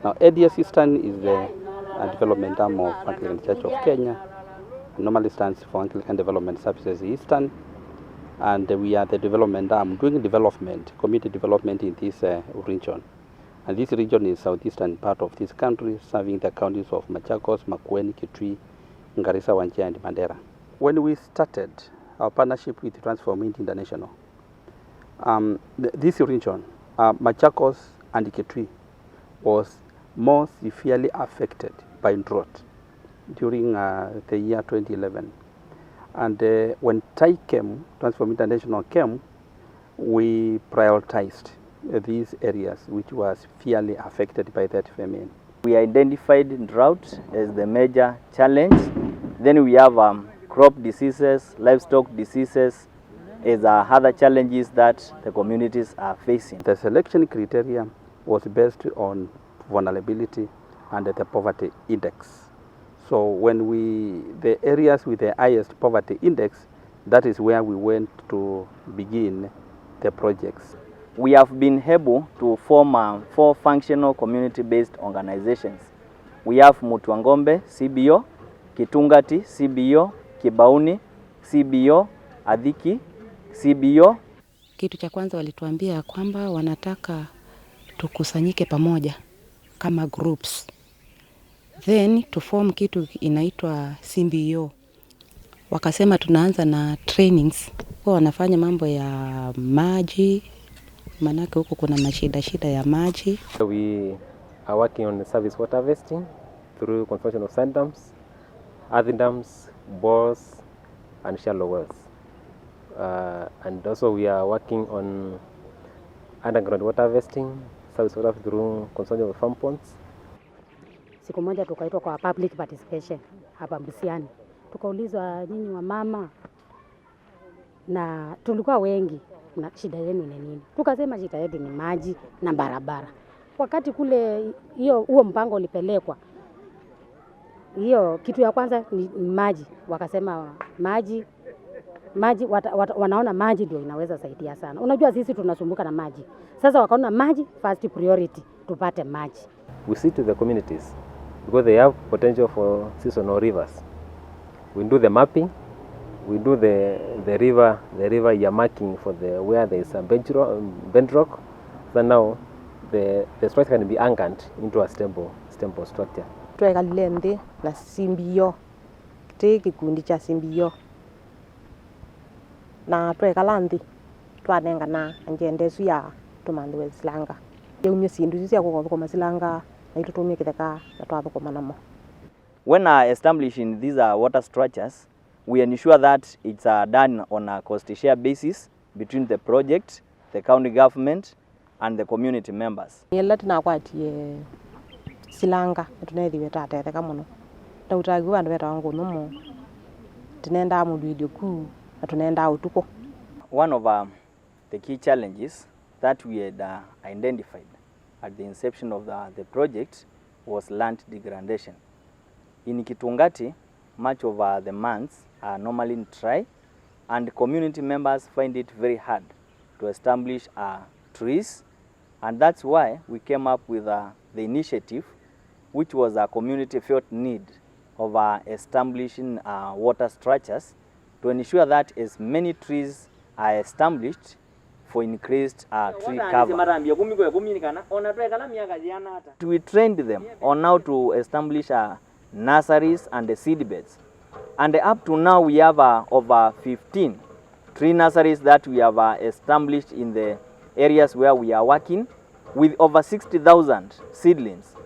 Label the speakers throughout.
Speaker 1: Now, ADS Eastern is the development arm of Anglican Church of Kenya. It normally stands for Anglican Development Services Eastern, and we are the development arm doing development, community development in this region. And this region is southeastern part of this country, serving the counties of Machakos, Makueni, Kitui, Garissa, Wajir, and Mandera. When we started our partnership with Transform International, this region, Machakos and Kitui, was more severely affected by drought during the year 2011. And when TI came, Transform International came, we prioritized these areas which were severely affected by that famine.
Speaker 2: We identified drought as the major challenge. Then we have crop diseases, livestock diseases as other challenges that the communities are facing.
Speaker 1: The selection criteria was based on vulnerability and the poverty index. So when the areas with the highest poverty index, that is where we went to begin the projects.
Speaker 2: We have been able to form 4 functional community-based organizations. We have Mutuangombe, CBO, Kitungati, CBO, Kibauni, CBO, Adhiki, CBO.
Speaker 3: Kitu cha kwanza walituambia kwamba wanataka tukusanyike pamoja kama groups, then to form kitu inaitwa CBO. Wakasema tunaanza na trainings, kwa wanafanya mambo ya maji, manake huko kuna shida ya maji.
Speaker 4: We are working on the service water harvesting through construction of sand dams, earthen dams, bores, and shallow wells. And also we are working on underground water harvesting, service water through construction of farm ponds.
Speaker 5: Siku moja tukaitwa kwa public participation hapa Busiani. Tukaulizwa nyinyi wa mama, na tulikuwa wengi, na shida yenu ni nini? Tukasema shida yetu ni maji na barabara. Wakati kule huo mpango ulipelekwa, hiyo kitu ya kwanza ni maji. Wakasema maji wanaona maji ndio inaweza saidia sana. Unajua sisi tunasumbuka na maji. Sasa wakaona maji first priority, tupate maji.
Speaker 4: We see to the communities because they have potential for seasonal rivers. We do the mapping, we do the river earmarking for where there is a bedrock. So now the structure can be anchored into a stable structure.
Speaker 6: Twekalende na CBO, kikundi cha CBO. Na twekalandi twanenga na anjendesu ya tumanduwe silanga. Yeumye sindu cia gukoma silanga na itutumie kitheka na twathukoma namo.
Speaker 2: When establishing these water structures, we ensure that it's done on a cost share basis between the project, the county government, and the community members.
Speaker 6: Yela tunakwatie silanga tunethiwe tatetheka muno. Na utagi wandu weta wangu numu. Tunenda mundu idio ku na tunenda utuko.
Speaker 2: One of the key challenges that we had identified at the inception of the project was land degradation. In Kitungati, much of the months are normally dry, and community members find it very hard to establish trees, and that's why we came up with the initiative, which was a community felt need of establishing water structures to ensure that as many trees are established for increased tree cover. We trained them on how to establish nurseries and the seed beds. And up to now we have over 15 tree nurseries that we have established in the areas where we are working, with over 60,000 seedlings.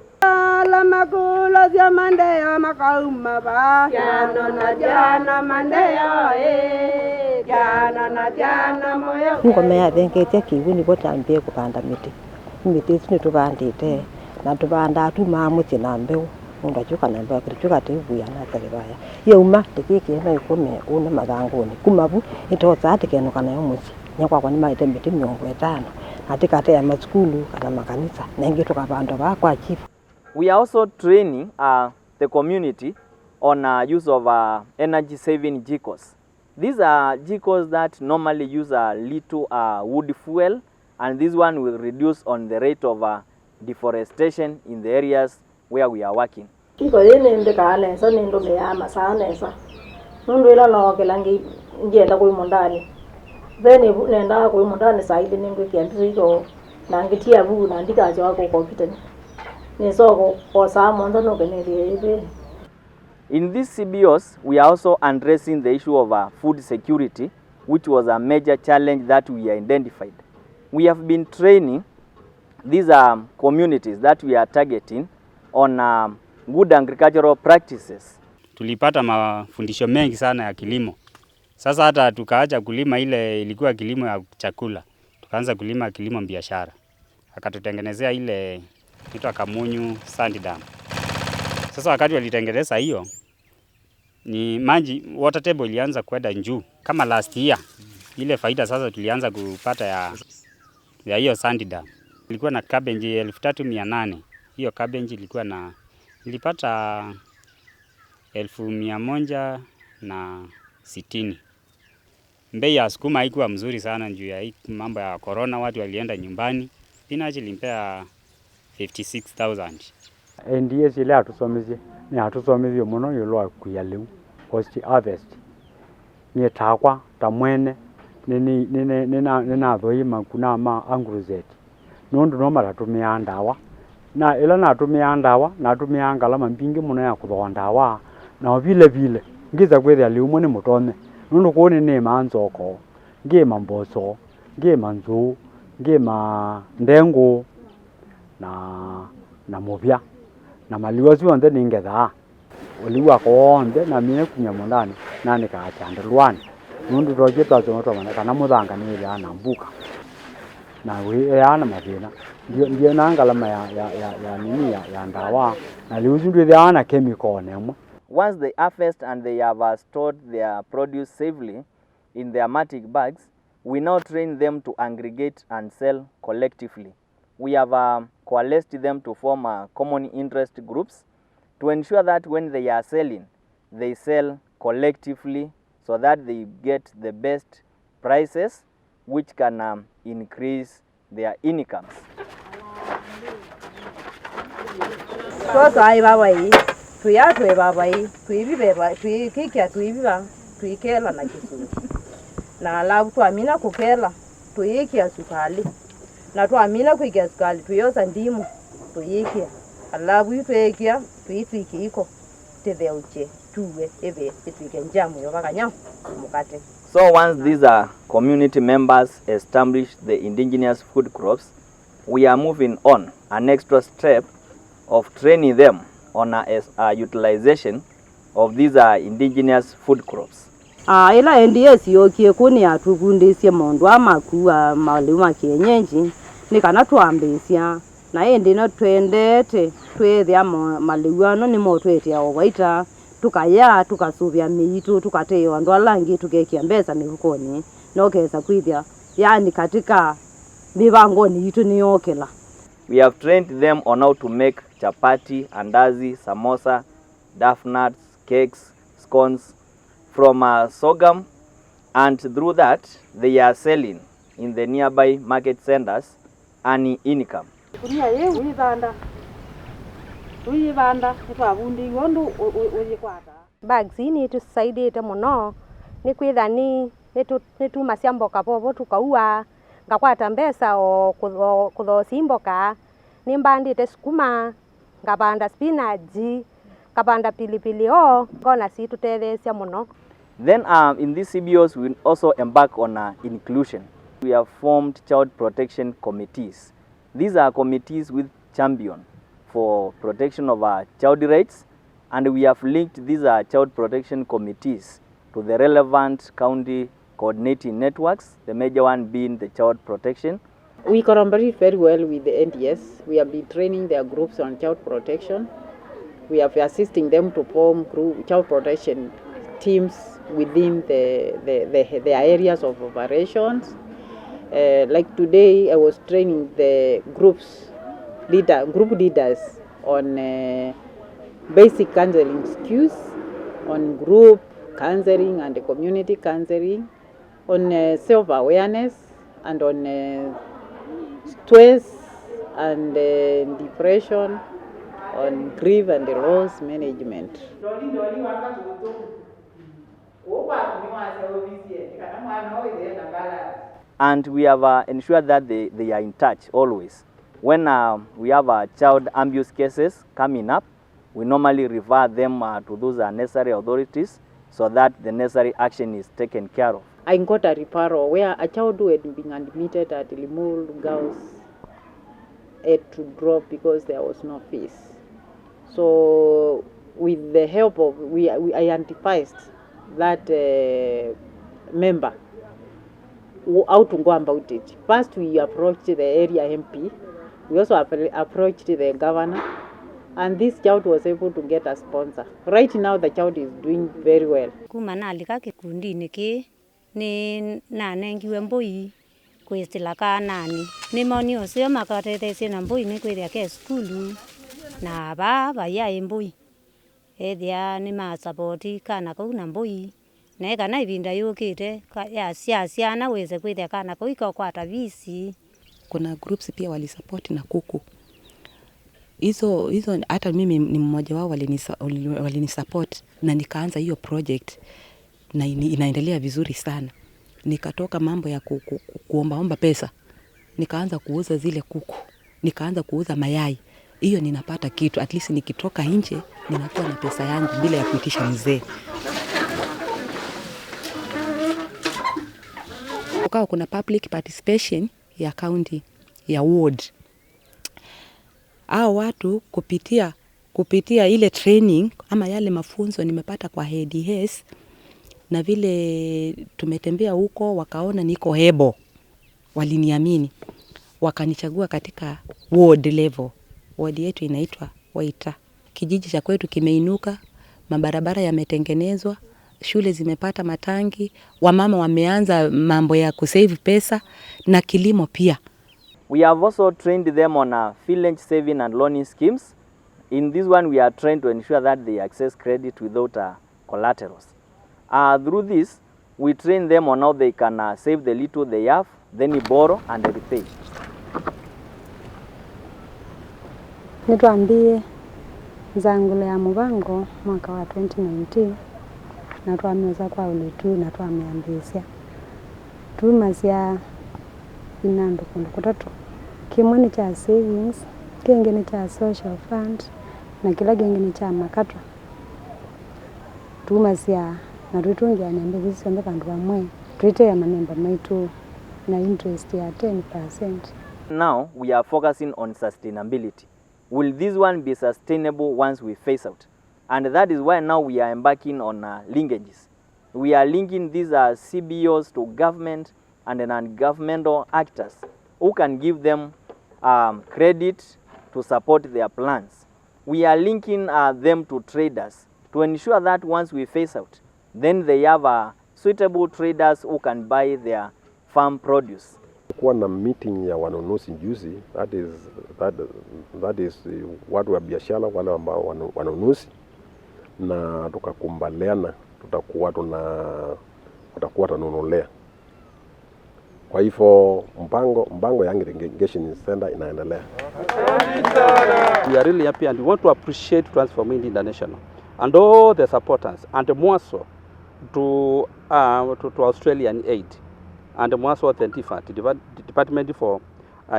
Speaker 6: Ngome ya dengetia kiwini botambie kupanda miti. Miti sini tubandite na tubanda tumamuti na mbeu. Undachuka na mbeu kirichuka tebu ya natalibaya. Yeuma tekeke na ikome una magangoni. Kumabu itoza atekenuka na yomuzi. Nyakwakwa nimaite miti 50 katikati ya maskulu kana makanisa nengi tukapanda bakwa chifu.
Speaker 2: We are also training the community on use of energy saving jikos. These are jikos that normally use a little wood fuel, and this one will reduce on the rate of deforestation in the areas where we are working.
Speaker 7: Iko yene ndikale so nindo meyama sana sa. Mundu ila no kelangi ngenda kuimondani. Then nenda kuimondani saidi ningo kiambizo iko nangitia bu nandika ajo ko computer. Ni soko ko samo ndo kenele.
Speaker 2: In these CBOs, we are also addressing the issue of food security, which was a major challenge that we identified. We have been training these communities that we are targeting on good agricultural practices.
Speaker 8: Tulipata mafundisho mengi sana ya kilimo. Sasa hata tukaacha kulima ile ilikuwa kilimo ya chakula. Tukaanza kulima kilimo biashara. Akatutengenezea ile inaitwa Kamunyu Sand Dam. Sasa wakati walitengeneza hiyo ni maji water table ilianza kwenda juu kama last year. Ile faida sasa tulianza kupata ya hiyo sand dam. Ilikuwa na cabbage 3800. Hiyo cabbage ilikuwa na nilipata 1160. Bei ya sukuma haikuwa mzuri sana juu ya mambo ya corona, watu walienda nyumbani. Spinach ilimpea 56,000.
Speaker 9: NDS ile atusomeze ni atusomeze muno yolo kuyaleu post harvest ni takwa tamwene nina thoima kuna ma angruzeti nondu no maratumia ndawa na ila natumia ndawa natumia ngalama mbingi muno ya kuthondawa na vile ngiza kwethia liumwe ni mutome nondu kuni ni manzoko ngima mboso ngima nzu ngima ndengu na muvya na maliwa cionthe ningetha uliwa konthe na mine kunya mondani na nikachanda lwani nundu roje twazo mana kana muthanga ni ya na mbuka na we ya na mathina ndio na ngalama ya nini ya ndawa na liuzu ndio ya na chemical nemo.
Speaker 2: Once they harvest and they have stored their produce safely in their matic bags, we now train them to aggregate and sell collectively. We have coalesced them to form common interest groups to ensure that when they are selling, they sell collectively so that they get the best prices which can increase their incomes.
Speaker 10: Tuyatwe babai tuibibeba tuikikia tuibiba tuikela na kisuru na alafu tuamina kukela tuikia sukali na tuamina kuikia sukali tuyosa ndimu tuikia alafu tuikia tuitwiki iko tetheuche tuwe ebe itwike njamu yobakanya mukate.
Speaker 2: So once these community members establish the indigenous food crops, we are moving on an extra step of training them on utilization of these indigenous food crops.
Speaker 10: Ila NDS yokie kuni atugundisye mondu amakuwa malima kienyeji nikana tuambisia na ende no twendete twethia maliwano ni motwetia owaita tukaya tukasuvya miitu tukateo andu alangi tugekia mbesa mifukoni nokesa kwithia yani katika mivangoni itu niokela.
Speaker 2: We have trained them on how to make chapati, andazi, samosa, duff nuts, cakes, scones from sorghum, and through that they are selling in the nearby market centers earning income.
Speaker 5: Bags ni tusaidite muno ni kwitha ni tuma cia mboka bobo tukaua ngakwata mbesa o kuthosi mboka ni mbandite sukuma ngabanda spinach ngabanda pilipili ngona si tutethecia muno.
Speaker 2: Then in these CBOs we also embark on inclusion. We have formed child protection committees. These are committees with champion for protection of child rights, and we have linked these child protection committees to the relevant county coordinating networks, the major one being the child protection.
Speaker 11: We collaborate very well with the NDS. We have been training their groups on child protection. We have been assisting them to form child protection teams within their areas of operations. Like today, I was training the group leaders on basic counseling skills, on group counseling and community counseling, on self-awareness, and on stress and depression, on grief and loss management.
Speaker 2: And we have ensured that they are in touch always. When we have child abuse cases coming up, we normally refer them to those necessary authorities so that the necessary action is taken care of.
Speaker 11: I got a referral where a child who had been admitted at Limul Girls had to drop because there was no fees. So with the help of, we identified that member, how to go about it. First we approached the area MP, we also approached the governor, and this child was able to get a sponsor. Right now the child is doing very well.
Speaker 5: Kumanalika kikundi niki ni nanengiwe mbui kwestilaka nani ni moni osio makatete sina mbui ni kwethia ke skulu na baba ya mbui ethia ni ma support kana ko na mbui na kana ibinda yukite ya ciana weze kwethia kana ko ikakwata visi.
Speaker 3: Kuna groups pia walisupport na kuku. Hizo hata mimi ni mmoja wao walinisupport na nikaanza hiyo project na inaendelea vizuri sana. Nikatoka mambo ya kuomba pesa, nikaanza kuuza zile kuku, nikaanza kuuza mayai. Hiyo ninapata kitu, at least nikitoka nje ninakuwa na pesa yangu bila ya kuitisha mzee. Ukawa kuna public participation ya county, ya ward. Hao watu kupitia ile training ama yale mafunzo nimepata kwa HDS, na vile tumetembea huko wakaona niko hebo, waliniamini, wakanichagua katika ward level. Ward yetu inaitwa Waita. Kijiji cha kwetu kimeinuka, mabarabara yametengenezwa, shule zimepata matangi, wamama wameanza mambo ya kusave pesa na kilimo pia.
Speaker 2: We have also trained them on village saving and loaning schemes. In this one we are trying to ensure that they access credit without collaterals. Through this, we train them on how they can save the little they have, then borrow and repay.
Speaker 12: Nituambie nzangule ya mubango mwaka wa 2019 na tuameza kwa ulitu na tuameambisia tumasia inando kutatu kimwe ni cha savings, kenge ni cha social fund na kila kenge ni cha makato. Tumasia na tutungia niambia visi ambe kandu wamwe tuite ya manemba maitu na interest ya 10%.
Speaker 2: Now we are focusing on sustainability. Will this one be sustainable once we phase out? And that is why now we are embarking on linkages. We are linking these CBOs to government and non-governmental actors who can give them credit to support their plans. We are linking them to traders to ensure that once we phase out, then they have suitable traders who can buy their farm produce.
Speaker 13: Kuwa na meeting ya wanunuzi juzi, that is watu wa biashara wale ambao wanunuzi, na tukakumbaliana tutakuwa tununulea. Kwa hivyo mpango ya irrigation center inaendelea.
Speaker 1: We are really happy and we want to appreciate Transforming International and all the supporters, and more so to Australian Aid, and more so the Department for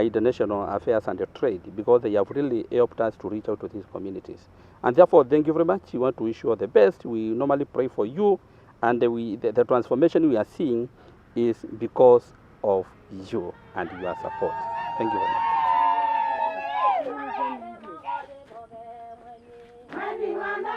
Speaker 1: International Affairs and Trade, because they have really helped us to reach out to these communities. And therefore, thank you very much. We want to wish you all the best. We normally pray for you, and the transformation we are seeing is because of you and your support. Thank you very much.
Speaker 14: Mwana